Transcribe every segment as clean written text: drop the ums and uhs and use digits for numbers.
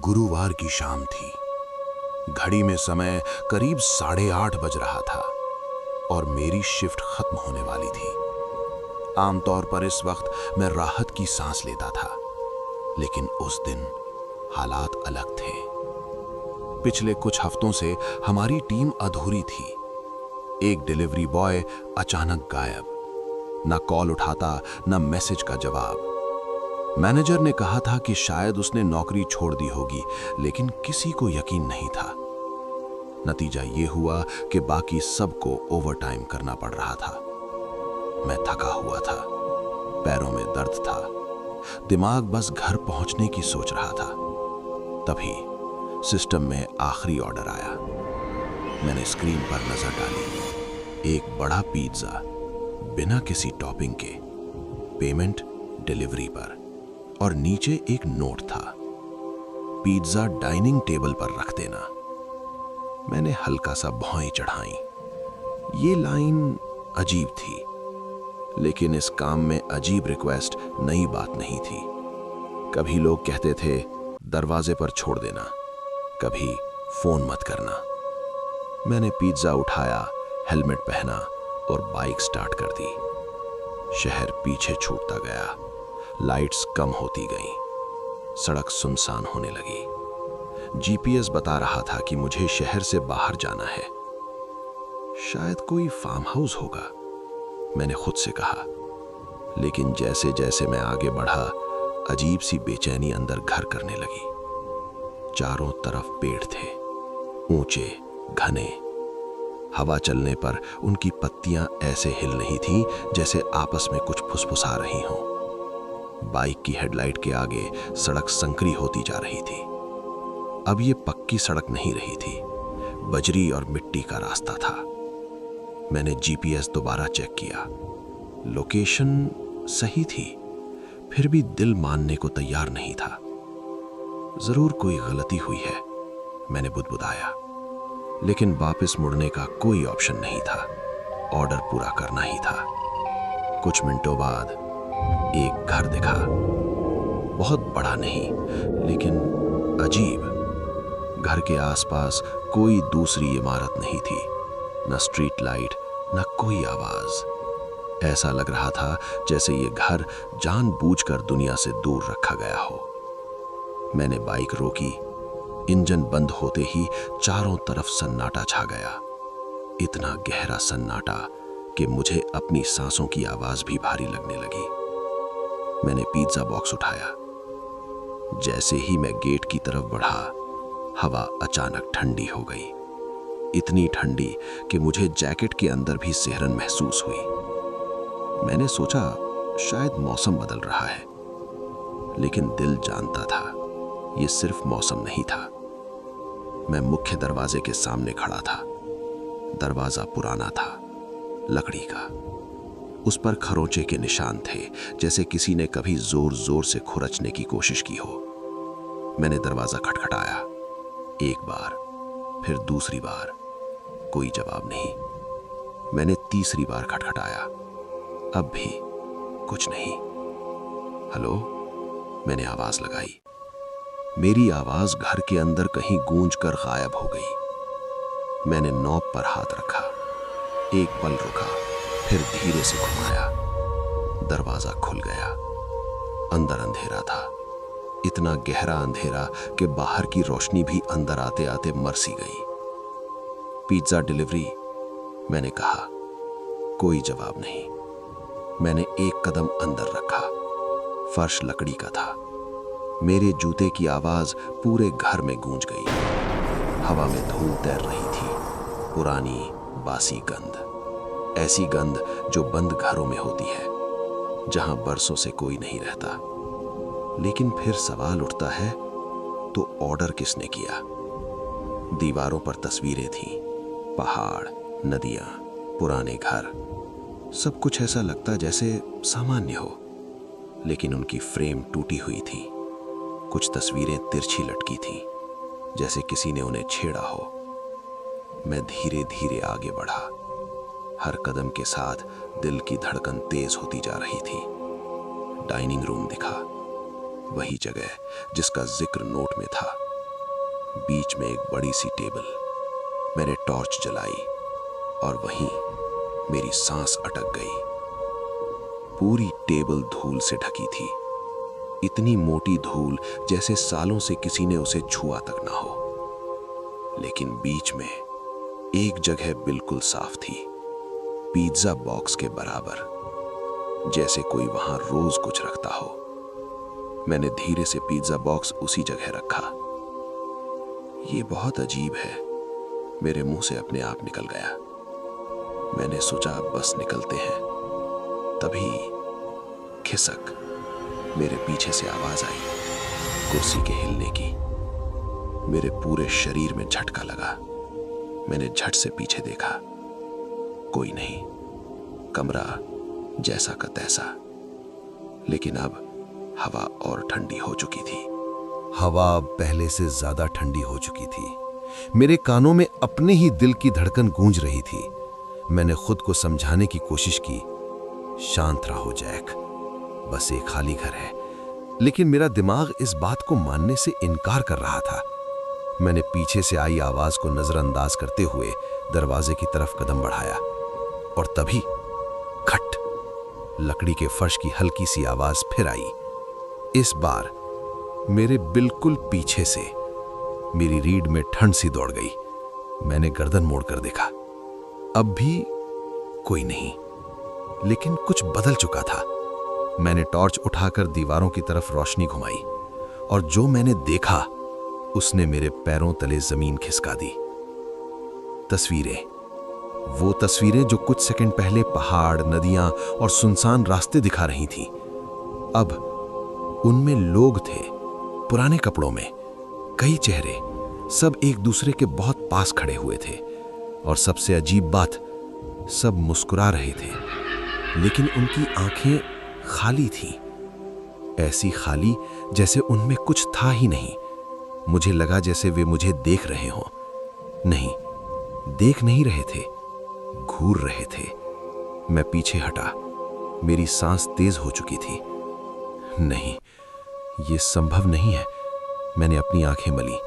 गुरुवार की शाम थी। घड़ी में समय करीब 8:30 बज रहा था और मेरी शिफ्ट खत्म होने वाली थी। आमतौर पर इस वक्त मैं राहत की सांस लेता था, लेकिन उस दिन हालात अलग थे। पिछले कुछ हफ्तों से हमारी टीम अधूरी थी। एक डिलीवरी बॉय अचानक गायब, ना कॉल उठाता, ना मैसेज का जवाब। मैनेजर ने कहा था कि शायद उसने नौकरी छोड़ दी होगी, लेकिन किसी को यकीन नहीं था। नतीजा ये हुआ कि बाकी सबको ओवरटाइम करना पड़ रहा था। मैं थका हुआ था, पैरों में दर्द था, दिमाग बस घर पहुंचने की सोच रहा था। तभी सिस्टम में आखिरी ऑर्डर आया। मैंने स्क्रीन पर नजर डाली। एक बड़ा पिज्जा, बिना किसी टॉपिंग के, पेमेंट डिलीवरी पर, और नीचे एक नोट था, पिज्जा डाइनिंग टेबल पर रख देना। मैंने हल्का सा भौएं चढ़ाई। ये लाइन अजीब थी, लेकिन इस काम में अजीब रिक्वेस्ट नई बात नहीं थी। कभी लोग कहते थे दरवाजे पर छोड़ देना, कभी फोन मत करना। मैंने पिज्जा उठाया, हेलमेट पहना और बाइक स्टार्ट कर दी। शहर पीछे छूटता गया, लाइट्स कम होती गईं, सड़क सुनसान होने लगी। जीपीएस बता रहा था कि मुझे शहर से बाहर जाना है। शायद कोई फार्म हाउस होगा, मैंने खुद से कहा। लेकिन जैसे जैसे मैं आगे बढ़ा, अजीब सी बेचैनी अंदर घर करने लगी। चारों तरफ पेड़ थे, ऊंचे, घने। हवा चलने पर उनकी पत्तियां ऐसे हिल रही थीं जैसे आपस में कुछ फुसफुसा रही हों। बाइक की हेडलाइट के आगे सड़क संकरी होती जा रही थी। अब ये पक्की सड़क नहीं रही थी, बजरी और मिट्टी का रास्ता था। मैंने जीपीएस दोबारा चेक किया। लोकेशन सही थी, फिर भी दिल मानने को तैयार नहीं था। जरूर कोई गलती हुई है, मैंने बुदबुदाया। लेकिन वापस मुड़ने का कोई ऑप्शन नहीं था। ऑर्डर पूरा करना ही था। कुछ मिनटों बाद एक घर दिखा। बहुत बड़ा नहीं, लेकिन अजीब। घर के आसपास कोई दूसरी इमारत नहीं थी, न स्ट्रीट लाइट, न कोई आवाज। ऐसा लग रहा था जैसे ये घर जानबूझकर दुनिया से दूर रखा गया हो। मैंने बाइक रोकी। इंजन बंद होते ही चारों तरफ सन्नाटा छा गया। इतना गहरा सन्नाटा कि मुझे अपनी सांसों की आवाज भी भारी लगने लगी। मैंने पिज्जा बॉक्स उठाया। जैसे ही मैं गेट की तरफ बढ़ा, हवा अचानक ठंडी हो गई। इतनी ठंडी कि मुझे जैकेट के अंदर भी सिहरन महसूस हुई। मैंने सोचा शायद मौसम बदल रहा है, लेकिन दिल जानता था यह सिर्फ मौसम नहीं था। मैं मुख्य दरवाजे के सामने खड़ा था। दरवाजा पुराना था, लकड़ी का। उस पर खरोंचे के निशान थे, जैसे किसी ने कभी जोर जोर से खुरचने की कोशिश की हो। मैंने दरवाजा खटखटाया। एक बार, फिर दूसरी बार, कोई जवाब नहीं। मैंने तीसरी बार खटखटाया। अब भी कुछ नहीं। हेलो, मैंने आवाज लगाई। मेरी आवाज घर के अंदर कहीं गूंज कर गायब हो गई। मैंने नॉब पर हाथ रखा। एक पल रुका, फिर धीरे से घुमाया। दरवाजा खुल गया। अंदर अंधेरा था, इतना गहरा अंधेरा कि बाहर की रोशनी भी अंदर आते आते मर सी गई। पिज्जा डिलीवरी, मैंने कहा। कोई जवाब नहीं। मैंने एक कदम अंदर रखा। फर्श लकड़ी का था। मेरे जूते की आवाज पूरे घर में गूंज गई। हवा में धूल तैर रही थी, पुरानी बासी गंध। ऐसी गंध जो बंद घरों में होती है, जहां बरसों से कोई नहीं रहता। लेकिन फिर सवाल उठता है, तो ऑर्डर किसने किया? दीवारों पर तस्वीरें थीं, पहाड़, नदियां, पुराने घर। सब कुछ ऐसा लगता जैसे सामान्य हो, लेकिन उनकी फ्रेम टूटी हुई थी। कुछ तस्वीरें तिरछी लटकी थीं, जैसे किसी ने उन्हें छेड़ा हो। मैं धीरे धीरे आगे बढ़ा। हर कदम के साथ दिल की धड़कन तेज होती जा रही थी। डाइनिंग रूम दिखा, वही जगह जिसका जिक्र नोट में था। बीच में एक बड़ी सी टेबल। मैंने टॉर्च जलाई और वहीं मेरी सांस अटक गई। पूरी टेबल धूल से ढकी थी, इतनी मोटी धूल जैसे सालों से किसी ने उसे छुआ तक ना हो। लेकिन बीच में एक जगह बिल्कुल साफ थी, पिज्जा बॉक्स के बराबर, जैसे कोई वहां रोज कुछ रखता हो। मैंने धीरे से पिज्जा बॉक्स उसी जगह रखा। ये बहुत अजीब है, मेरे मुंह से अपने आप निकल गया। मैंने सोचा बस निकलते हैं, तभी खिसक मेरे पीछे से आवाज आई, कुर्सी के हिलने की। मेरे पूरे शरीर में झटका लगा। मैंने झट से पीछे देखा, कोई नहीं, कमरा जैसा का तैसा। लेकिन अब हवा और ठंडी हो चुकी थी। हवा पहले से ज्यादा ठंडी हो चुकी थी। मेरे कानों में अपने ही दिल की धड़कन गूंज रही थी। मैंने खुद को समझाने की कोशिश की, शांत रहो जैक, बस एक खाली घर है। लेकिन मेरा दिमाग इस बात को मानने से इनकार कर रहा था। मैंने पीछे से आई आवाज को नजरअंदाज करते हुए दरवाजे की तरफ कदम बढ़ाया और तभी खट, लकड़ी के फर्श की हल्की सी आवाज फिर आई। इस बार मेरे बिल्कुल पीछे से मेरी रीढ़ में ठंड सी दौड़ गई। मैंने गर्दन मोड़कर देखा, अब भी कोई नहीं, लेकिन कुछ बदल चुका था। मैंने टॉर्च उठाकर दीवारों की तरफ रोशनी घुमाई और जो मैंने देखा उसने मेरे पैरों तले जमीन खिसका दी। तस्वीरें, वो तस्वीरें जो कुछ सेकंड पहले पहाड़, नदियां और सुनसान रास्ते दिखा रही थीं, अब उनमें लोग थे, पुराने कपड़ों में, कई चेहरे, सब एक दूसरे के बहुत पास खड़े हुए थे। और सबसे अजीब बात, सब मुस्कुरा रहे थे, लेकिन उनकी आंखें खाली थीं, ऐसी खाली जैसे उनमें कुछ था ही नहीं। मुझे लगा जैसे वे मुझे देख रहे हों। नहीं, देख नहीं रहे थे, घूर रहे थे। मैं पीछे हटा, मेरी सांस तेज हो चुकी थी। नहीं, ये संभव नहीं है। मैंने अपनी आंखें मली,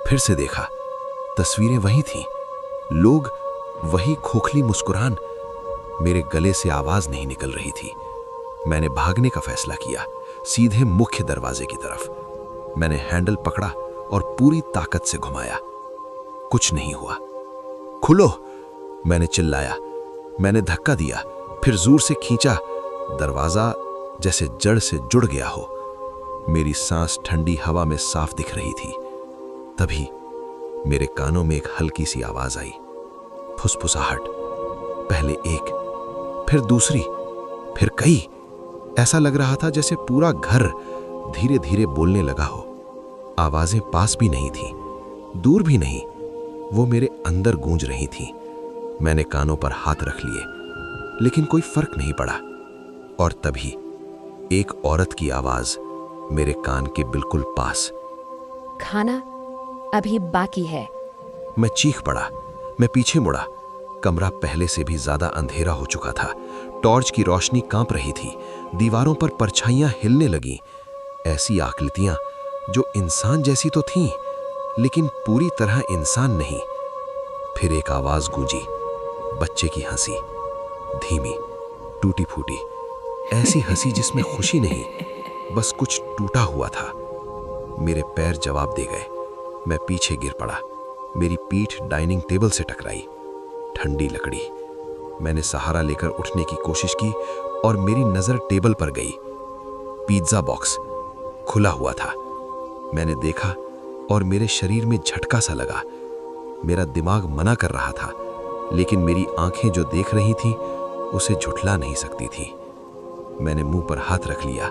फिर से देखा, तस्वीरें वही थीं, लोग वही खोखली मुस्कुरान। मेरे गले से आवाज नहीं निकल रही थी। मैंने भागने का फैसला किया, सीधे मुख्य दरवाजे की तरफ। मैंने हैंडल पकड़ा और पूरी ताकत से घुमाया। कुछ नहीं हुआ। खुलो, मैंने चिल्लाया। मैंने धक्का दिया, फिर जोर से खींचा। दरवाजा जैसे जड़ से जुड़ गया हो। मेरी सांस ठंडी हवा में साफ दिख रही थी। तभी मेरे कानों में एक हल्की सी आवाज आई, फुसफुसाहट। पहले एक, फिर दूसरी, फिर कई। ऐसा लग रहा था जैसे पूरा घर धीरे धीरे बोलने लगा हो। आवाजें पास भी नहीं थी, दूर भी नहीं, वो मेरे अंदर गूंज रही थी। मैंने कानों पर हाथ रख लिए, लेकिन कोई फर्क नहीं पड़ा। और तभी एक औरत की आवाज मेरे कान के बिल्कुल पास, खाना अभी बाकी है। मैं चीख पड़ा। मैं पीछे मुड़ा। कमरा पहले से भी ज्यादा अंधेरा हो चुका था। टॉर्च की रोशनी कांप रही थी। दीवारों पर परछाइयां हिलने लगीं, ऐसी आकृतियां जो इंसान जैसी तो थीं, लेकिन पूरी तरह इंसान नहीं। फिर एक आवाज गूंजी, बच्चे की हंसी, धीमी, टूटी फूटी, ऐसी हंसी जिसमें खुशी नहीं, बस कुछ टूटा हुआ था। मेरे पैर जवाब दे गए। मैं पीछे गिर पड़ा। मेरी पीठ डाइनिंग टेबल से टकराई। ठंडी लकड़ी। मैंने सहारा लेकर उठने की कोशिश की और मेरी नजर टेबल पर गई। पिज्जा बॉक्स खुला हुआ था। मैंने देखा और मेरे शरीर में झटका सा लगा। मेरा दिमाग मना कर रहा था, लेकिन मेरी आंखें जो देख रही थीं उसे झुठला नहीं सकती थी। मैंने मुंह पर हाथ रख लिया।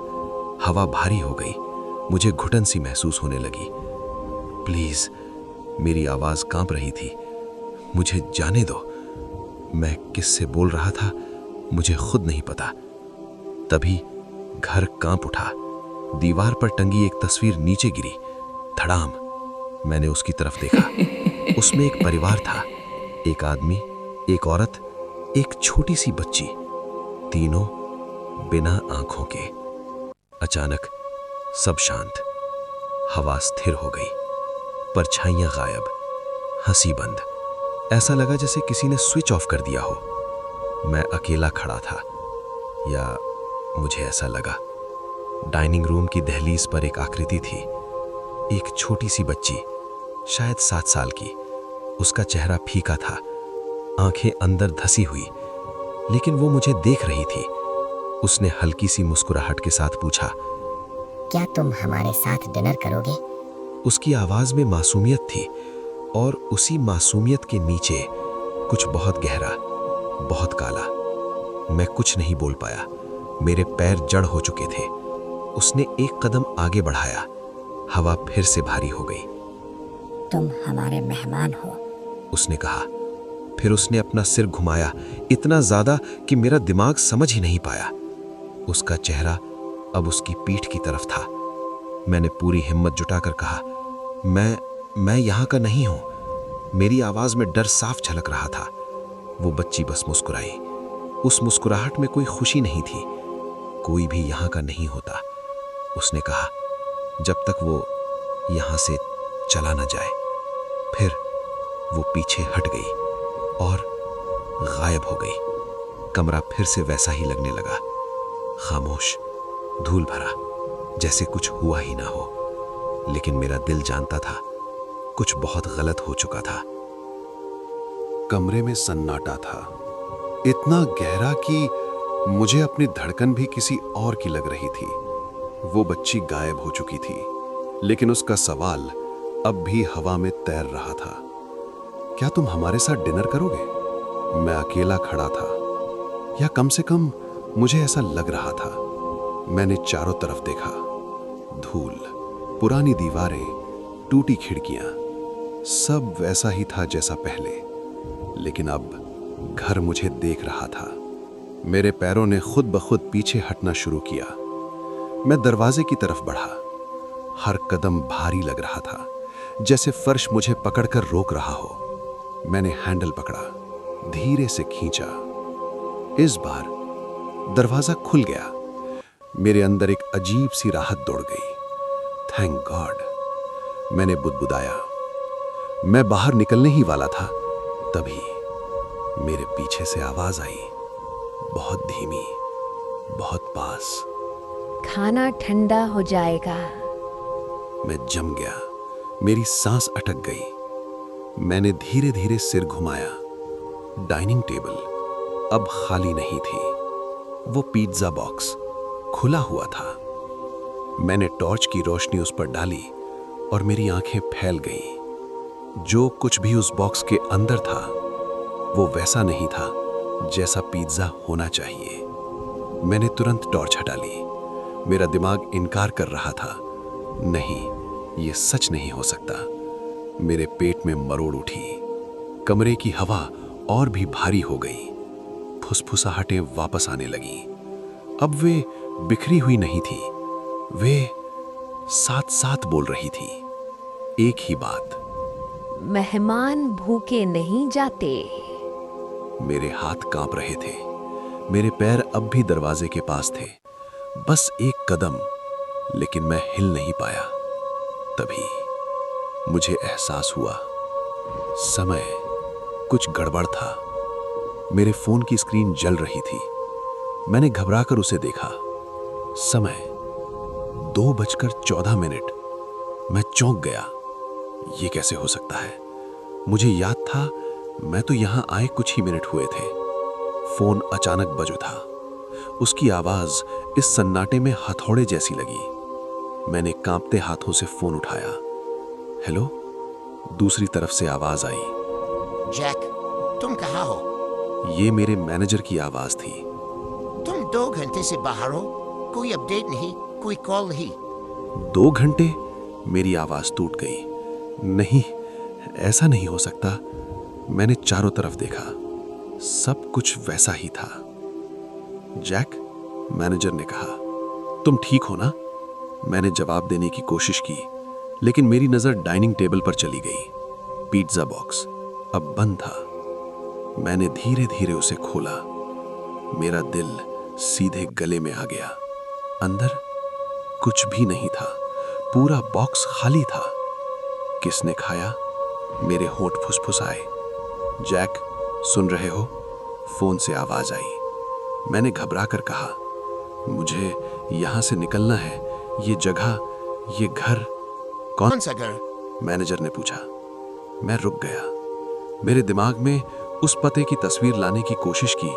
हवा भारी हो गई। मुझे घुटन सी महसूस होने लगी। प्लीज, मेरी आवाज कांप रही थी, मुझे जाने दो। मैं किससे बोल रहा था मुझे खुद नहीं पता। तभी घर कांप उठा। दीवार पर टंगी एक तस्वीर नीचे गिरी। धड़ाम। मैंने उसकी तरफ देखा। उसमें एक परिवार था, एक आदमी, एक औरत, एक छोटी सी बच्ची, तीनों बिना आंखों के। अचानक सब शांत। हवा स्थिर हो गई। परछाइयां गायब, हंसी बंद। ऐसा लगा जैसे किसी ने स्विच ऑफ कर दिया हो। मैं अकेला खड़ा था, या मुझे ऐसा लगा। डाइनिंग रूम की दहलीज पर एक आकृति थी, एक छोटी सी बच्ची, शायद 7 साल की। उसका चेहरा फीका था, आंखें अंदर धसी हुई, लेकिन वो मुझे देख रही थी। उसने हल्की सी मुस्कुराहट के साथ पूछा, क्या तुम हमारे साथ डिनर करोगे? उसकी आवाज में मासूमियत थी, और उसी मासूमियत के नीचे कुछ बहुत गहरा, बहुत काला। मैं कुछ नहीं बोल पाया, मेरे पैर जड़ हो चुके थे। उसने एक कदम आगे बढ़ाया, हवा फिर से भारी हो गई। तुम हमारे मेहमान हो, उसने कहा। फिर उसने अपना सिर घुमाया, इतना ज्यादा कि मेरा दिमाग समझ ही नहीं पाया। उसका चेहरा अब उसकी पीठ की तरफ था। मैंने पूरी हिम्मत जुटाकर कहा, मैं यहां का नहीं हूं। मेरी आवाज में डर साफ झलक रहा था। वो बच्ची बस मुस्कुराई। उस मुस्कुराहट में कोई खुशी नहीं थी। कोई भी यहां का नहीं होता, उसने कहा, जब तक वो यहां से चला न जाए। फिर वो पीछे हट गई और गायब हो गई। कमरा फिर से वैसा ही लगने लगा, खामोश, धूल भरा, जैसे कुछ हुआ ही ना हो। लेकिन मेरा दिल जानता था कुछ बहुत गलत हो चुका था। कमरे में सन्नाटा था, इतना गहरा कि मुझे अपनी धड़कन भी किसी और की लग रही थी। वो बच्ची गायब हो चुकी थी, लेकिन उसका सवाल अब भी हवा में तैर रहा था। क्या तुम हमारे साथ डिनर करोगे? मैं अकेला खड़ा था, या कम से कम मुझे ऐसा लग रहा था। मैंने चारों तरफ देखा, धूल, पुरानी दीवारें, टूटी खिड़कियां, सब वैसा ही था जैसा पहले। लेकिन अब घर मुझे देख रहा था। मेरे पैरों ने खुद ब खुद पीछे हटना शुरू किया। मैं दरवाजे की तरफ बढ़ा। हर कदम भारी लग रहा था, जैसे फर्श मुझे पकड़कर रोक रहा हो। मैंने हैंडल पकड़ा, धीरे से खींचा। इस बार दरवाजा खुल गया। मेरे अंदर एक अजीब सी राहत दौड़ गई। थैंक गॉड, मैंने बुदबुदाया। मैं बाहर निकलने ही वाला था, तभी मेरे पीछे से आवाज आई, बहुत धीमी, बहुत पास। खाना ठंडा हो जाएगा। मैं जम गया, मेरी सांस अटक गई। मैंने धीरे धीरे सिर घुमाया। डाइनिंग टेबल अब खाली नहीं थी। वो पिज्जा बॉक्स खुला हुआ था। मैंने टॉर्च की रोशनी उस पर डाली और मेरी आंखें फैल गईं। जो कुछ भी उस बॉक्स के अंदर था वो वैसा नहीं था जैसा पिज्जा होना चाहिए। मैंने तुरंत टॉर्च हटा ली। मेरा दिमाग इनकार कर रहा था, नहीं, ये सच नहीं हो सकता। मेरे पेट में मरोड़ उठी। कमरे की हवा और भी भारी हो गई। फुसफुसाहटें वापस आने लगी। अब वे बिखरी हुई नहीं थी, वे साथ साथ बोल रही थी, एक ही बात, मेहमान भूखे नहीं जाते। मेरे हाथ कांप रहे थे। मेरे पैर अब भी दरवाजे के पास थे, बस एक कदम, लेकिन मैं हिल नहीं पाया। तभी मुझे एहसास हुआ, समय कुछ गड़बड़ था। मेरे फोन की स्क्रीन जल रही थी। मैंने घबराकर उसे देखा। समय 2:14। मैं चौंक गया। ये कैसे हो सकता है? मुझे याद था मैं तो यहां आए कुछ ही मिनट हुए थे। फोन अचानक बज उठा। उसकी आवाज इस सन्नाटे में हथौड़े जैसी लगी। मैंने कांपते हाथों से फोन उठाया। हेलो? दूसरी तरफ से आवाज आई, जैक, तुम कहाँ हो? ये मेरे मैनेजर की आवाज थी। तुम 2 घंटे से बाहर हो, कोई अपडेट नहीं, कोई कॉल नहीं। 2 घंटे? मेरी आवाज टूट गई। नहीं, ऐसा नहीं हो सकता। मैंने चारों तरफ देखा, सब कुछ वैसा ही था। जैक, मैनेजर ने कहा, तुम ठीक हो ना? मैंने जवाब देने की कोशिश की, लेकिन मेरी नजर डाइनिंग टेबल पर चली गई। पिज्जा बॉक्स अब बंद था। मैंने धीरे धीरे उसे खोला। मेरा दिल सीधे गले में आ गया। अंदर कुछ भी नहीं था, पूरा बॉक्स खाली था। किसने खाया? मेरे होंठ फुसफुसाए। जैक, सुन रहे हो? फोन से आवाज आई। मैंने घबरा कर कहा, मुझे यहां से निकलना है। ये जगह, ये घर। कौन सा घर? मैनेजर ने पूछा। मैं रुक गया। मेरे दिमाग में उस पते की तस्वीर लाने की कोशिश की,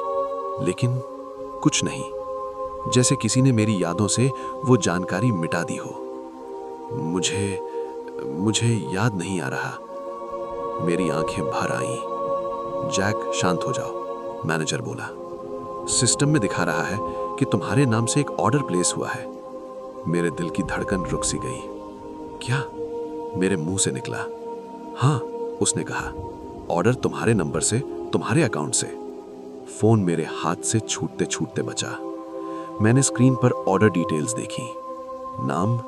लेकिन कुछ नहीं। जैसे किसी ने मेरी यादों से वो जानकारी मिटा दी हो। मुझे याद नहीं आ रहा। मेरी आंखें भर आईं। जैक, शांत हो जाओ, मैनेजर बोला। सिस्टम में दिखा रहा है कि तुम्हारे नाम से एक ऑर्डर प्लेस हुआ है। मेरे दिल की धड़कन रुक सी गई। क्या? मेरे मुंह से निकला। हाँ, उसने कहा, ऑर्डर तुम्हारे नंबर से, तुम्हारे अकाउंट से। फोन मेरे हाथ से छूटते छूटते बचा। मैंने स्क्रीन पर ऑर्डर डिटेल्स देखी। नाम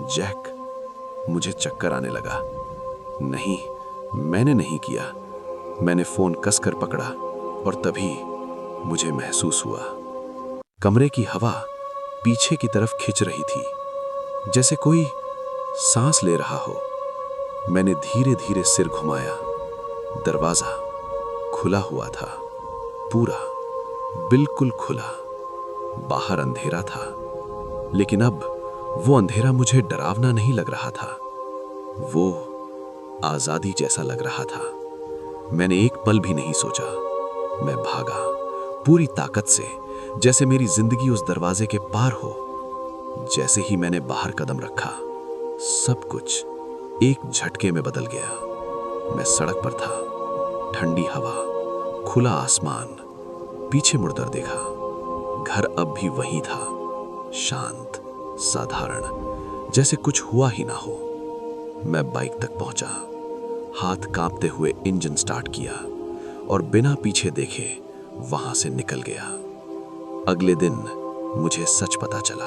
जैक। मुझे चक्कर आने लगा। नहीं, मैंने नहीं किया। मैंने फोन कसकर पकड़ा और तभी मुझे महसूस हुआ कमरे की हवा पीछे की तरफ खिंच रही थी, जैसे कोई सांस ले रहा हो। मैंने धीरे धीरे सिर घुमाया। दरवाजा खुला हुआ था, पूरा, बिल्कुल खुला। बाहर अंधेरा था, लेकिन अब वो अंधेरा मुझे डरावना नहीं लग रहा था। वो आजादी जैसा लग रहा था। मैंने एक पल भी नहीं सोचा। मैं भागा पूरी ताकत से, जैसे मेरी जिंदगी उस दरवाजे के पार हो। जैसे ही मैंने बाहर कदम रखा, सब कुछ एक झटके में बदल गया। मैं सड़क पर था, ठंडी हवा, खुला आसमान। पीछे मुड़कर देखा, घर अब भी वही था, शांत, साधारण, जैसे कुछ हुआ ही ना हो। मैं बाइक तक पहुंचा, हाथ कांपते हुए इंजन स्टार्ट किया और बिना पीछे देखे वहां से निकल गया। अगले दिन मुझे सच पता चला।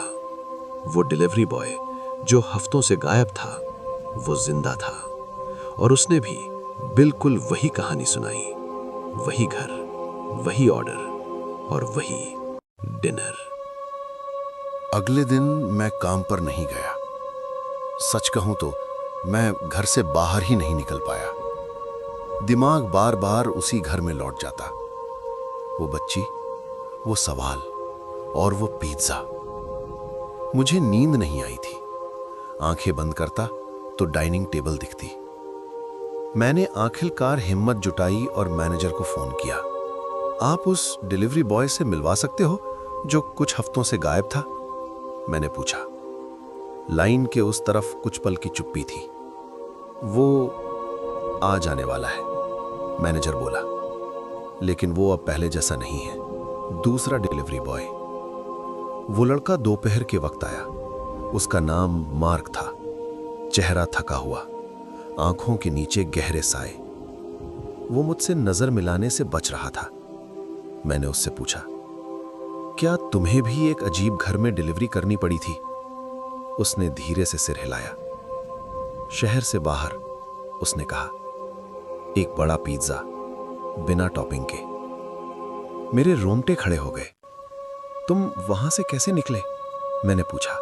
वो डिलीवरी बॉय जो हफ्तों से गायब था, वो जिंदा था और उसने भी बिल्कुल वही कहानी सुनाई। वही घर, वही ऑर्डर और वही डिनर। अगले दिन मैं काम पर नहीं गया। सच कहूं तो मैं घर से बाहर ही नहीं निकल पाया। दिमाग बार बार उसी घर में लौट जाता। वो बच्ची, वो सवाल और वो पिज्जा। मुझे नींद नहीं आई थी। आंखें बंद करता तो डाइनिंग टेबल दिखती। मैंने आखिरकार हिम्मत जुटाई और मैनेजर को फोन किया। आप उस डिलीवरी बॉय से मिलवा सकते हो जो कुछ हफ्तों से गायब था? मैंने पूछा। लाइन के उस तरफ कुछ पल की चुप्पी थी। वो आ जाने वाला है, मैनेजर बोला, लेकिन वो अब पहले जैसा नहीं है। दूसरा डिलीवरी बॉय। वो लड़का दोपहर के वक्त आया। उसका नाम मार्क था। चेहरा थका हुआ, आंखों के नीचे गहरे साए। वो मुझसे नजर मिलाने से बच रहा था। मैंने उससे पूछा, क्या तुम्हें भी एक अजीब घर में डिलीवरी करनी पड़ी थी? उसने धीरे से सिर हिलाया। शहर से बाहर, उसने कहा। एक बड़ा पिज्जा, बिना टॉपिंग के। मेरे रोंगटे खड़े हो गए। तुम वहां से कैसे निकले? मैंने पूछा।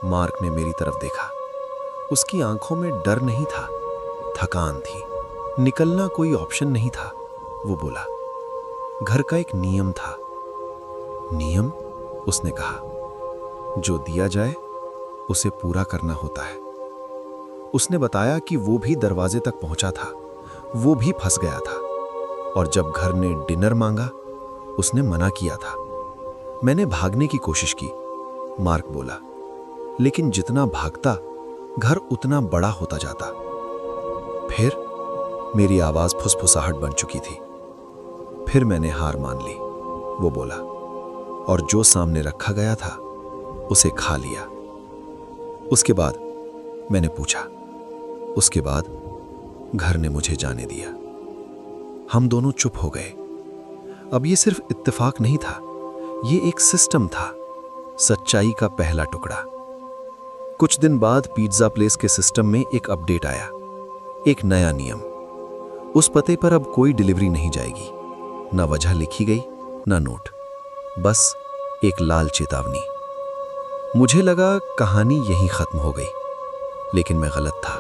मार्क ने मेरी तरफ देखा। उसकी आंखों में डर नहीं था, थकान थी। निकलना कोई ऑप्शन नहीं था। वो बोला, घर का एक नियम था। नियम? उसने कहा। जो दिया जाए उसे पूरा करना होता है। उसने बताया कि वो भी दरवाजे तक पहुंचा था। वो भी फंस गया था और जब घर ने डिनर मांगा, उसने मना किया था। मैंने भागने की कोशिश की, मार्क बोला, लेकिन जितना भागता घर उतना बड़ा होता जाता। फिर मेरी आवाज फुसफुसाहट बन चुकी थी। फिर मैंने हार मान ली, वो बोला, और जो सामने रखा गया था उसे खा लिया। उसके बाद मैंने पूछा। उसके बाद घर ने मुझे जाने दिया। हम दोनों चुप हो गए। अब ये सिर्फ इत्तेफाक नहीं था, ये एक सिस्टम था, सच्चाई का पहला टुकड़ा। कुछ दिन बाद पिज्जा प्लेस के सिस्टम में एक अपडेट आया, एक नया नियम। उस पते पर अब कोई डिलीवरी नहीं जाएगी। ना वजह लिखी गई, ना नोट, बस एक लाल चेतावनी। मुझे लगा कहानी यहीं खत्म हो गई, लेकिन मैं गलत था।